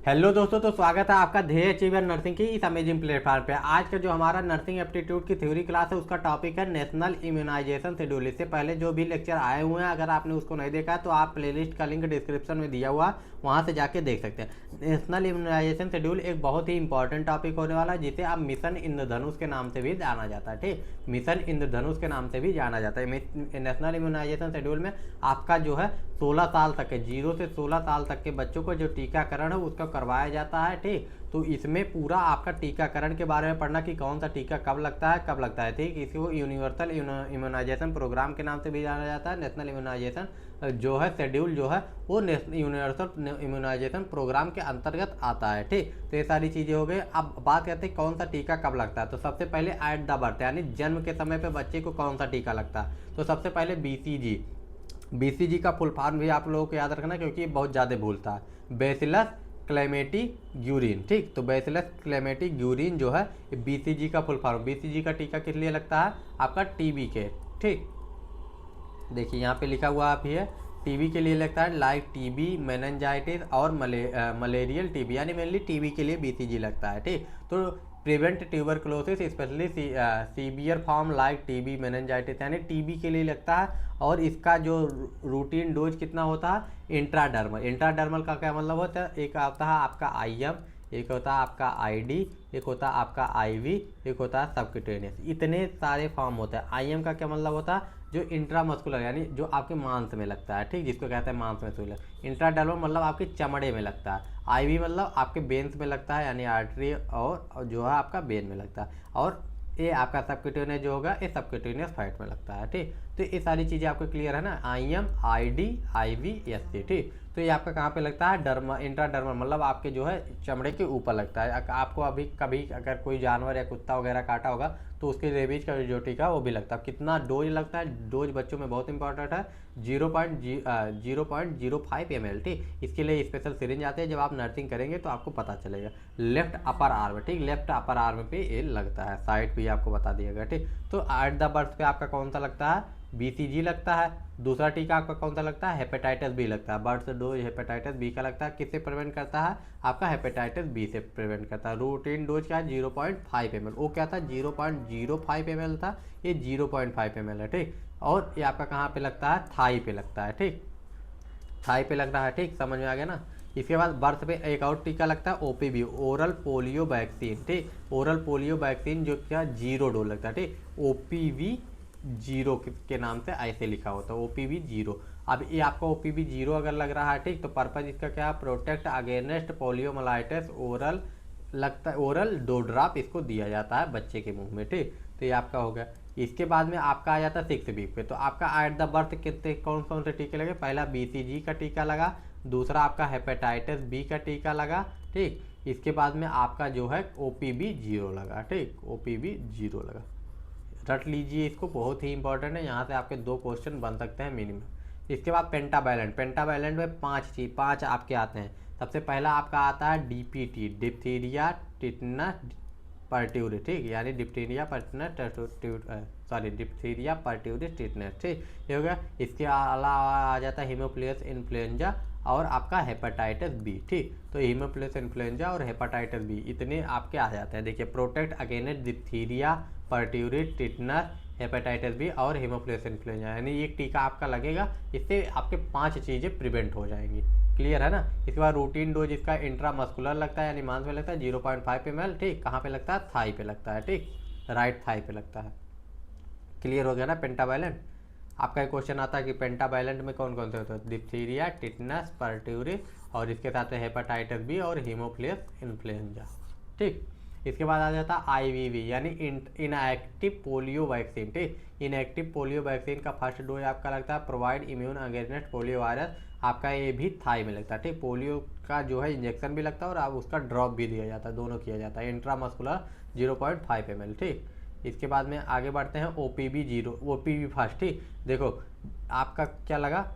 Hello दोस्तों, तो स्वागत है आपका ध्येय अचीवर नर्सिंग की इस अमेजिंग प्लेटफॉर्म पे। आज का जो हमारा नर्सिंग एप्टीट्यूड की थ्योरी क्लास है उसका टॉपिक है नेशनल इम्यूनाइजेशन शेड्यूल। इससे पहले जो भी लेक्चर आए हुए हैं, अगर आपने उसको नहीं देखा तो आप प्लेलिस्ट का लिंक डिस्क्रिप्शन में दिया हुआ, वहाँ से जाके देख सकते हैं। नेशनल इम्यूनाइजेशन शेड्यूल एक बहुत ही इंपॉर्टेंट टॉपिक होने वाला है, जिसे अब मिशन इंद्रधनुष के नाम से भी जाना जाता है। ठीक, मिशन इंद्रधनुष के नाम से भी जाना जाता है। नेशनल इम्यूनाइजेशन शेड्यूल में आपका जो है 16 साल तक है, 0 से 16 साल तक के बच्चों को जो टीकाकरण है उसका करवाया जाता है। ठीक, तो इसमें पूरा आपका टीकाकरण के बारे में पढ़ना कि कौन सा टीका कब लगता है। ठीक, इसको यूनिवर्सल इम्यूनाइजेशन प्रोग्राम के नाम से भी जाना जाता है। नेशनल इम्यूनाइजेशन जो है शेड्यूल जो है वो यूनिवर्सल इम्यूनाइजेशन प्रोग्राम के अंतर्गत आता है। ठीक, तो ये सारी चीज़ें हो गई। अब बात करते हैं कौन सा टीका कब लगता है। तो सबसे पहले एट द बर्थ यानी जन्म के समय पे बच्चे को कौन सा टीका लगता है। तो सबसे पहले बीसीजी का फुल फॉर्म भी आप लोगों को याद रखना, क्योंकि ये बहुत ज़्यादा भूलता है। Bacillus Calmette Guerin. ठीक, तो बेसिलस क्लेमेटी ग्यूरिन जो है बीसीजी का फुल फॉर्म। बीसीजी का टीका किस लिए लगता है? आपका टीबी के। ठीक, देखिए यहाँ पे लिखा हुआ आप है, टीबी के लिए लगता है, लाइक टीबी, मेनिंजाइटिस और मलेरियल टीबी, यानी मेनली टीबी के लिए बीसीजी लगता है। ठीक, तो prevent tuberculosis specially severe form like TB meningitis, यानी टीबी के लिए लगता है। और इसका जो रूटीन डोज कितना होता है? इंट्राडर्मल। इंट्राडर्मल का क्या मतलब होता है? एक आता है आपका आईएम, एक होता है आपका आईडी, एक होता है आपका आईवी, एक होता है सबक्यूटेनियस। इतने सारे फॉर्म होते हैं। आईएम का क्या मतलब होता है? जो इंट्रामस्कुलर यानी जो आपके मांस में लगता है। ठीक, जिसको कहते हैं मांस में सूलर। इंट्राडर्मल मतलब आपके चमड़े में लगता है। आईवी मतलब आपके बेन्स में लगता है, यानी आर्टरी, और जो है आपका बेन में लगता है। और ये आपका सबक्यूटेनियस जो होगा ये सबक्यूटेनियस फैट में लगता है। ठीक, तो ये सारी चीज़ें आपको क्लियर है ना? IM, ID, IV, SC. ठीक, तो ये आपका कहाँ पे लगता है? डर्मा, इंट्राडर्मल मतलब आपके जो है चमड़े के ऊपर लगता है। आपको अभी कभी अगर कोई जानवर या कुत्ता वगैरह काटा होगा तो उसके रेबीज का जो टीका वो भी लगता है। कितना डोज लगता है? डोज बच्चों में बहुत इंपॉर्टेंट है, 0.05 ml। ठीक, इसके लिए स्पेशल सिरिंज आते हैं, जब आप नर्सिंग करेंगे तो आपको पता चलेगा। Left upper arm. ठीक, लेफ्ट अपर आर्म पे ये लगता है, साइड भी आपको बता दिएगा। ठीक, तो एट द बर्थ पे आपका कौन सा लगता है? बीसीजी लगता है। दूसरा टीका आपका कौन सा लगता है? हेपेटाइटिस बी लगता है। बर्थ डोज हेपेटाइटिस बी का लगता है। किससे प्रिवेंट करता है? आपका हेपेटाइटिस बी से प्रिवेंट करता है। रूटीन डोज क्या है? 0.5 ml। वो क्या था? 0.05 ml था, ये 0.5 ml है। ठीक, और ये आपका कहाँ पे लगता है? थाई पे लगता है। ठीक, थाई पे लग रहा है। ठीक, समझ में आ गया ना? इसके बाद बर्थ पे एक और टीका लगता है, ओपीवी, ओरल पोलियो वैक्सीन। ठीक, ओरल पोलियो वैक्सीन जो क्या 0 डोज लगता है। ठीक, ओपीवी 0 के नाम से ऐसे लिखा होता है, ओपीवी 0। अब ये आपका ओपीवी 0 अगर लग रहा है, ठीक, तो पर्पज इसका क्या है? Protect against poliomyelitis. ओरल लगता है, ओरल 2 ड्रॉप इसको दिया जाता है बच्चे के मुंह में। ठीक, तो ये आपका हो गया। इसके बाद में आपका आ जाता है 6 वीक पे। तो आपका एट द बर्थ कितने कौन कौन से टीके लगे? पहला बीसीजी का टीका लगा, दूसरा आपका हेपेटाइटिस बी का टीका लगा। ठीक, इसके बाद में आपका जो है ओपीवी 0 लगा। ठीक, ओपीवी 0 लगा। रट लीजिए इसको, बहुत ही इंपॉर्टेंट है, यहाँ से आपके 2 क्वेश्चन बन सकते हैं मिनिमम। इसके बाद पेंटावैलेंट। पेंटावैलेंट में 5 आपके आते हैं। सबसे पहला आपका आता है डीपीटी, डिप्थीरिया टिटनस पर्ट्यूरिस। ठीक, यानी डिप्थीरिया पर्ट्यूरिस टिटनस। ठीक, ये हो गया। इसके अलावा आ जाता है हीमोफिलस इन्फ्लुएंजा और आपका हेपेटाइटिस बी। ठीक, तो हीमोफिलस इन्फ्लुएंजा और हेपेटाइटिस बी इतने आपके आ जाते हैं। देखिए, protect against diphtheria pertussis tetanus hepatitis B और हीमोफिलस इन्फ्लुएंजा, यानी एक टीका आपका लगेगा, इससे आपके 5 चीज़ें प्रिवेंट हो जाएंगी। क्लियर है ना? इसके बाद रूटीन डोज इसका इंट्रामस्कुलर लगता है, यानी मांस में लगता है, 0.5 ml। ठीक, कहाँ पे लगता है? थाई पे लगता है। ठीक, राइट थाई पे लगता है। क्लियर हो गया ना? पेंटावैलेंट। आपका एक क्वेश्चन आता है कि पेंटावैलेंट में कौन कौन से होते हैं? डिप्थीरिया, टिटनस, पर्ट्यूरिस और इसके साथ हेपेटाइटिस बी और हीमोफिलस इन्फ्लुएंजा। ठीक, इसके बाद आ जाता है आईवीवी यानी इनएक्टिव पोलियो वैक्सीन। ठीक, इनएक्टिव पोलियो वैक्सीन का फर्स्ट डोज आपका लगता है provide immune against polio virus. आपका ये भी थाई में लगता है। ठीक, पोलियो का जो है इंजेक्शन भी लगता है और आप उसका ड्रॉप भी दिया जाता है, दोनों किया जाता है। Intramuscular 0.5 ml। ठीक, इसके बाद में आगे बढ़ते हैं ओपीवी 0, ओपीवी फर्स्ट। ठीक, देखो आपका क्या लगा?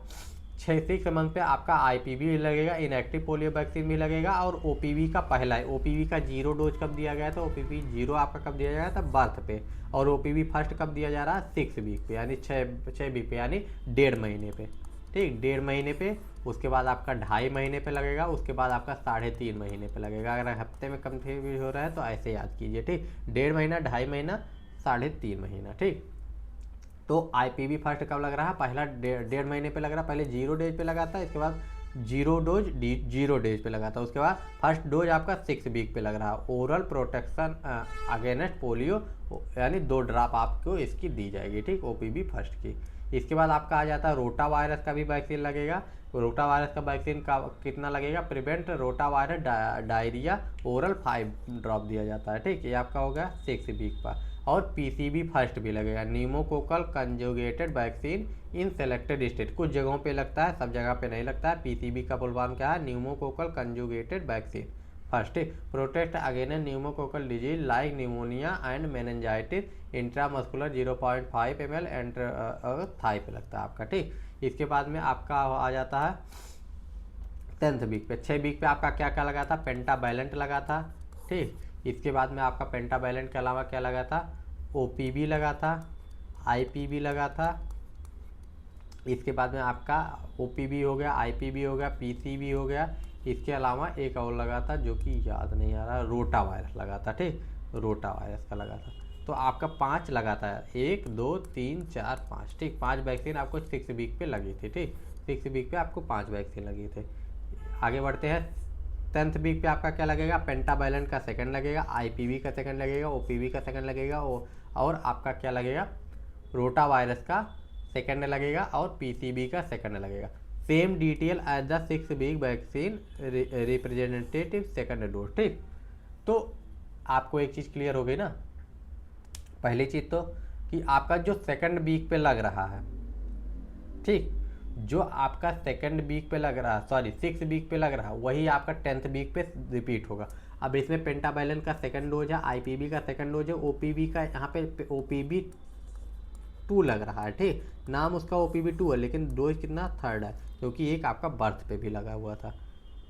6 मंथ पे आपका आईपीवी लगेगा, इनएक्टिव पोलियो वैक्सीन भी लगेगा और ओपीवी का पहला है। ओपीवी का 0 डोज कब दिया गया था? ओपीवी 0 आपका कब दिया गया था? बर्थ पे। और ओपीवी फर्स्ट कब दिया जा रहा है? 6 वीक पे, यानी 6 वीक पे, यानी 1.5 महीने पे। ठीक, 1.5 महीने पे, उसके बाद आपका 2.5 महीने पे लगेगा, उसके बाद आपका 3.5 महीने पे लगेगा। अगर हफ्ते में कंफ्यूज हो रहा है तो ऐसे याद कीजिए, ठीक, 1.5 महीना, 2.5 महीना, 3.5 महीना, ठीक। तो आईपीवी फर्स्ट कब लग रहा है? पहला 1.5 महीने पे लग रहा है, पहले 0 डेज पे लगा था, इसके बाद 0 डेज पे लगा था, उसके बाद फर्स्ट डोज आपका 6 वीक पे लग रहा है। ओरल प्रोटेक्शन अगेंस्ट पोलियो, यानी 2 ड्रॉप आपको इसकी दी जाएगी, ठीक, ओपीवी फर्स्ट की। इसके बाद आपका आ जाता है रोटा वायरस का भी वैक्सीन लगेगा। रोटा वायरस का वैक्सीन का कितना लगेगा? Prevent rota virus diarrhoea, oral 5 drop दिया जाता है, ठीक, ये आपका हो गया 6 वीक पर। और पीसीबी फर्स्ट भी लगेगा, न्यूमोकोकल कंजुगेटेड वैक्सीन इन सेलेक्टेड स्टेट। कुछ जगहों पे लगता है, सब जगह पे नहीं लगता है। पीसीबी का फुल फॉर्म क्या है? Pneumococcal conjugated vaccine first, protect against pneumococcal disease like pneumonia and meningitis, intramuscular 0.5 ml thigh पे लगता है आपका, ठीक। इसके बाद में आपका आ जाता है 10th वीक पे। 6 वीक पे आपका क्या क्या लगा था? पेंटाबैलेंट लगा था, ठीक। इसके बाद में आपका पेंटाबैलेंट के अलावा क्या लगा था? ओपीबी लगा था, आईपीबी लगा था। इसके बाद में आपका ओपीबी हो गया, आईपीबी हो गया, पीसीबी हो गया। इसके अलावा एक और लगा था जो कि याद नहीं आ रहा, रोटा वायरस लगा था, ठीक, रोटा वायरस का लगा था। तो आपका 5 लगा था, 1 2 3 4 5, ठीक, 5 वैक्सीन आपको 6 वीक पे लगी थी, ठीक, 6 वीक पे आपको 5 वैक्सीन लगी थी। आगे बढ़ते हैं। 10th वीक पे आपका क्या लगेगा? पेंटाबैलेंट का सेकंड लगेगा, आईपीवी का सेकंड लगेगा, ओपीवी का सेकंड लगेगा, और आपका क्या लगेगा? रोटा वायरस का सेकंड लगेगा और पीसीबी का सेकंड लगेगा। Same detail as the 6 week vaccine representative second dose, ठीक। तो आपको एक चीज़ क्लियर हो गई ना। पहली चीज़ तो कि आपका जो सेकंड वीक पे लग रहा है, ठीक, जो आपका सेकंड वीक पे लग रहा है, सॉरी 6 वीक पे लग रहा है, वही आपका 10th वीक पे रिपीट होगा। अब इसमें पेंटाबैलेंट का सेकंड डोज है, आईपीबी का सेकंड डोज है, ओपीबी का यहाँ पे ओपीबी 2 लग रहा है, ठीक, नाम उसका ओपीबी 2 है, लेकिन डोज कितना? 3rd है, क्योंकि एक आपका बर्थ पे भी लगा हुआ था।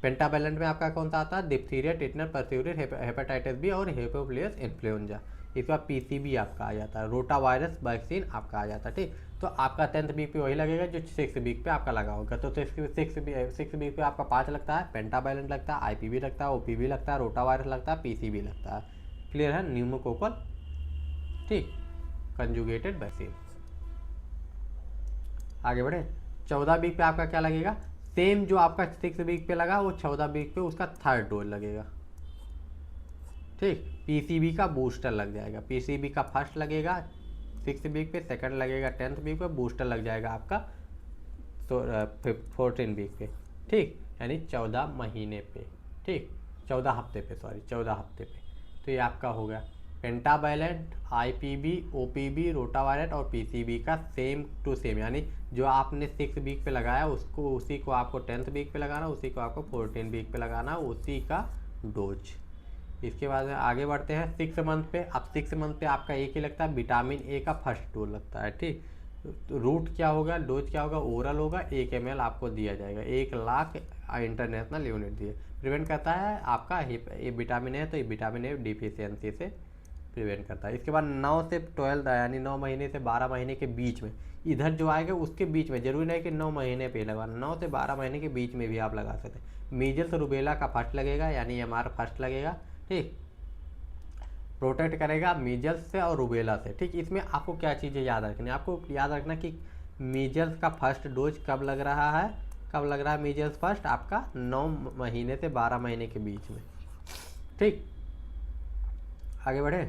पेंटाबैलेंट में आपका कौन सा आता है? डिप्थीरिया, टिटनस, परट्यूरिस, हेपेटाइटिस बी और हेमोफिलियस इन्फ्लुएंजा। इसके बाद पीसीबी आपका आ जाता है, रोटा वायरस वैक्सीन आपका आ जाता है, ठीक। तो आपका 10th वीक पे वही लगेगा जो 6 वीक पे आपका लगा होगा। तो 6 वीक पे आपका 5 लगता है, पेंटाबैलेंट लगता है, आईपीवी लगता है, ओपीवी लगता है, रोटा वायरस लगता है, पीसीबी लगता है। क्लियर है? न्यूमोकोकल, ठीक, कंजुगेटेड वैक्सीन। आगे बढ़े। 14 वीक पे आपका क्या लगेगा? सेम जो आपका 6 वीक पे लगा वो 14 वीक पे उसका 3rd डोज लगेगा, ठीक। पीसीबी का बूस्टर लग जाएगा, पीसीबी का फर्स्ट लगेगा 6 वीक पे, सेकंड लगेगा 10th वीक पे, बूस्टर लग जाएगा आपका 14 वीक पे, ठीक, यानी 14 महीने पे, ठीक, 14 हफ्ते पे, सॉरी 14 हफ्ते पे। तो ये आपका हो गया पेंटाबैलेंट, आईपीबी, ओपीबी, रोटावायरस और पीसीबी का सेम टू सेम, यानी जो आपने 6 वीक पे लगाया उसको उसी को आपको 10th वीक पे लगाना, उसी को आपको 14 वीक पे लगाना, उसी का डोज। इसके बाद आगे बढ़ते हैं 6 मंथ पे। अब 6 मंथ पे आपका एक ही लगता है, विटामिन ए का फर्स्ट डोज लगता है, ठीक। तो रूट क्या होगा, डोज क्या होगा? ओरल होगा, 1 ml आपको दिया जाएगा, 1 लाख इंटरनेशनल यूनिट दिए। प्रिवेंट करता है आपका ये विटामिन ए, तो ये विटामिन ए डिफिशियंसी से प्रिवेंट करता है। इसके बाद 9 से 12 यानी 9 महीने से 12 महीने के बीच में, इधर जो आएगा उसके बीच में, जरूरी नहीं कि 9 महीने पे लगवाना, 9 से 12 महीने के बीच में भी आप लगा सकते हैं। मीजल्स रूबेला का फर्स्ट लगेगा, यानी एमआर फर्स्ट लगेगा, ठीक, प्रोटेक्ट करेगा मीजल्स से और रूबेला से, ठीक। इसमें आपको क्या चीज़ें याद रखनी है? आपको याद रखना कि मीजल्स का फर्स्ट डोज कब लग रहा है, कब लग रहा है मीजल्स फर्स्ट? आपका 9 महीने से 12 महीने के बीच में, ठीक। आगे बढ़े।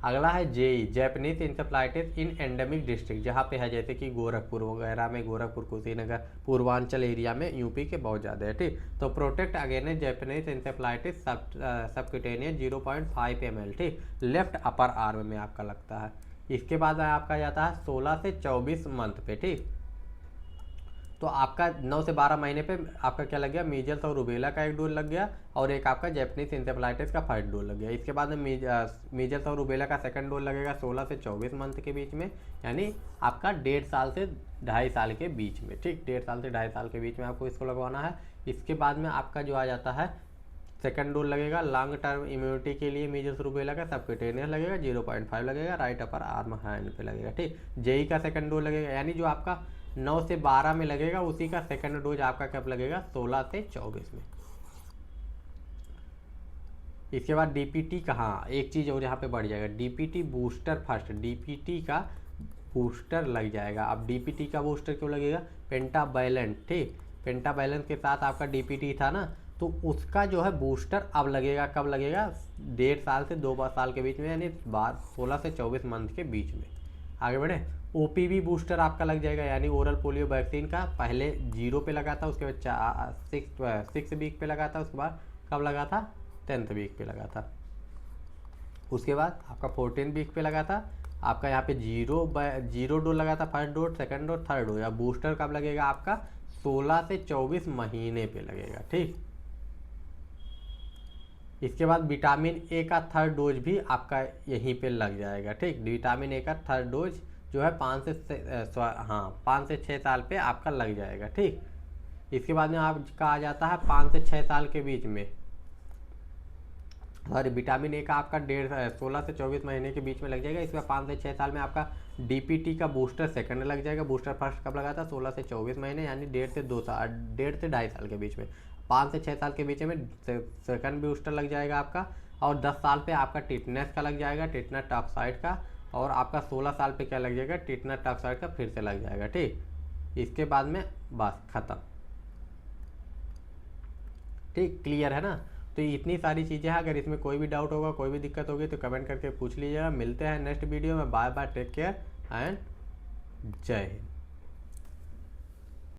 अगला है जेई, जैपनीज इंसेफ्लाइटिस इन एंडेमिक डिस्ट्रिक्ट, जहाँ पे है जैसे कि गोरखपुर वगैरह में, गोरखपुर, कुशीनगर, पूर्वांचल एरिया में, यूपी के बहुत ज़्यादा है, ठीक। तो protect against Japanese encephalitis subcutaneous 0.5 ml, ठीक, लेफ्ट अपर आर्म में आपका लगता है। इसके बाद आपका जाता है 16 से 24 मंथ पे, ठीक। तो आपका 9 से 12 महीने पे आपका क्या लग गया? मीजल्स और रूबेला का एक डोज लग गया, और एक आपका जैपनीज इंसेफ्लाइटिस का फर्स्ट डोज लग गया। इसके बाद में मीजल्स और रूबेला का सेकंड डोज लगेगा 16 से 24 मंथ के बीच में, यानी आपका 1.5 साल से 2.5 साल के बीच में, ठीक, 1.5 साल से 2.5 साल के बीच में आपको इसको लगवाना है। इसके बाद में आपका जो आ जाता है सेकंड डोज लगेगा लॉन्ग टर्म इम्यूनिटी के लिए, मीजल्स रूबेला का सबक्यूटेनियस लगेगा, 0.5 लगेगा, राइट अपर आर्म हैंड पे लगेगा, ठीक। जेई का सेकंड डोज लगेगा, यानी जो आपका 9 से 12 में लगेगा, उसी का सेकंड डोज आपका कब लगेगा, 16 से 24 में। इसके बाद डीपीटी का, हाँ एक चीज़ और यहाँ पे बढ़ जाएगा, डीपीटी बूस्टर फर्स्ट, डीपीटी का बूस्टर लग जाएगा। अब डीपीटी का बूस्टर क्यों लगेगा, पेंटावैलेंट, ठीक, पेंटावैलेंट के साथ आपका डीपीटी था ना, तो उसका जो है बूस्टर अब लगेगा, कब लगेगा, 1.5 साल से 2 साल के बीच में, यानी 16 से 24 मंथ के बीच में। आगे बढ़े, ओपीवी बूस्टर आपका लग जाएगा, यानी ओरल पोलियो वैक्सीन का पहले 0 पे लगा था, उसके बाद 6 वीक पे लगा था, उसके बाद कब लगा था, 10th वीक पे लगा था, उसके बाद आपका 14 वीक पे लगा था। आपका यहाँ पे 0 डोज लगा था, first dose, second dose, third dose. या बूस्टर कब लगेगा आपका, 16 से 24 महीने पे लगेगा, ठीक। इसके बाद विटामिन ए का थर्ड डोज भी आपका यहीं पे लग जाएगा, ठीक। विटामिन ए का थर्ड डोज जो है 5 से 6 साल पे आपका लग जाएगा, ठीक। इसके बाद में आपका आ जाता है 5 से 6 साल के बीच में, सॉरी, विटामिन ए का आपका 16 से 24 महीने के बीच में लग जाएगा। इसमें 5 से 6 साल में आपका डीपीटी का बूस्टर सेकंड लग जाएगा। बूस्टर फर्स्ट कब लगा था, 16 से 24 महीने, यानी 1.5 से 2.5 साल के बीच में। 5 से 6 साल के बीच में सेकंड बूस्टर लग जाएगा आपका। और 10 साल पे आपका टिटनेस का लग जाएगा, टिटनेस टॉक्साइड का। और आपका 16 साल पे क्या लग जाएगा, टिटनेस टॉक्साइड का फिर से लग जाएगा, ठीक। इसके बाद में बस खत्म, ठीक, क्लियर है ना। तो इतनी सारी चीज़ें हैं, अगर इसमें कोई भी डाउट होगा, कोई भी दिक्कत होगी तो कमेंट करके पूछ लीजिएगा। मिलते हैं नेक्स्ट वीडियो में, bye bye, take care and जय हिंद।